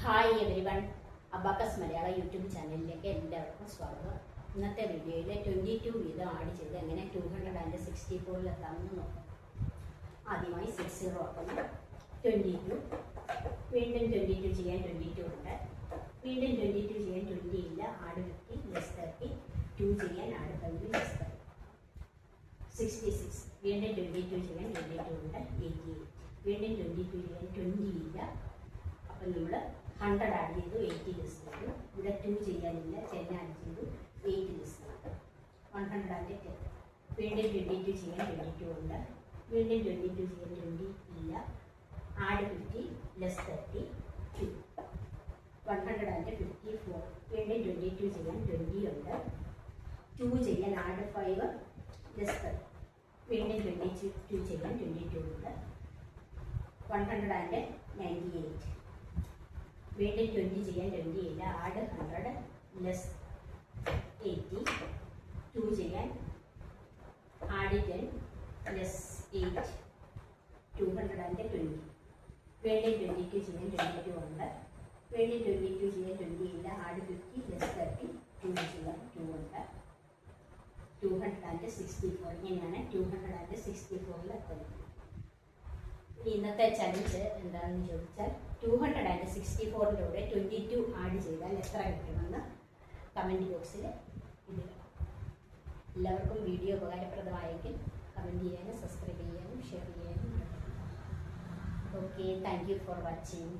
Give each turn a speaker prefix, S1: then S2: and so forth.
S1: Hi everyone, abacus മലയാള YouTube ചാനലിലേക്ക് എല്ലാവർക്കും സ്വാഗതം. ഇന്നത്തെ വീഡിയോയിൽ 22 വീതം ആഡ് ചെയ്ത് എങ്ങനെ 264 എത്താമെന്ന് നോക്കാം. ആദ്യമായി 60 ആക്കുന്നു. 22, വീണ്ടും 22 ചെയ്യാൻ 22 ഉണ്ട്. വീണ്ടും 22 ചെയ്യാൻ 20 ഇല്ല. Add 50 less 30. 2 ചെയ്യാൻ ആഡ് 5 ലെസ് 30. 66, വീണ്ടും 22 ചെയ്യാൻ 22 ഉണ്ട്. 88, വീണ്ടും 22 ചെയ്യാൻ 20 ഇല്ല. അപ്പം നമ്മൾ 100 ആഡ് ചെയ്തു, 80 ലെസ് ചെയ്തു. ഇവിടെ 2 ചെയ്യാനില്ല, 10 ആഡ് ചെയ്തു, 8 ലെസ് ചെയ്തു. 100 ആൻഡ് 10. വീണ്ടും 22 ചെയ്യാൻ 22 ഉണ്ട്. വീണ്ടും 22 ചെയ്യാൻ 20 ഇല്ല. Add 50 less 30, 2. 100 ആൻഡ് 54. വീണ്ടും 22 ചെയ്യാൻ 20 ഉണ്ട്. 2 ചെയ്യാൻ ആഡ് 5 ലെസ് 30. വീണ്ടും 22 ചെയ്യാൻ 22 ഉണ്ട്. 100 ആൻഡ് 98. വീണ്ടും 20 ചെയ്യാൻ 20 ഇല്ല. Add 100 less 80. 2 ചെയ്യാൻ ആഡ് 10 ലെസ് 8. 200 ആൻഡ് 20. വീണ്ടും 22 ചെയ്യാൻ 22 ഉണ്ട്. വീണ്ടും 22 ചെയ്യാൻ 20 ഇല്ല. Add 50 less 30. 2 ചെയ്യാൻ 2 ഉണ്ട്. 264. ഇങ്ങനെയാണ് 264 എത്തുന്നത്. ഇന്നത്തെ ചലഞ്ച് എന്താണെന്ന് ചോദിച്ചാൽ 264 22 ആഡ് ചെയ്താൽ എത്ര കിട്ടുമെന്ന് കമൻറ്റ് ബോക്സിൽ ഇടുക. എല്ലാവർക്കും വീഡിയോ ഉപകാരപ്രദമായെങ്കിൽ കമൻറ്റ് ചെയ്യാനും സബ്സ്ക്രൈബ് ചെയ്യാനും ഷെയർ ചെയ്യാനും. Okay, thank you for watching.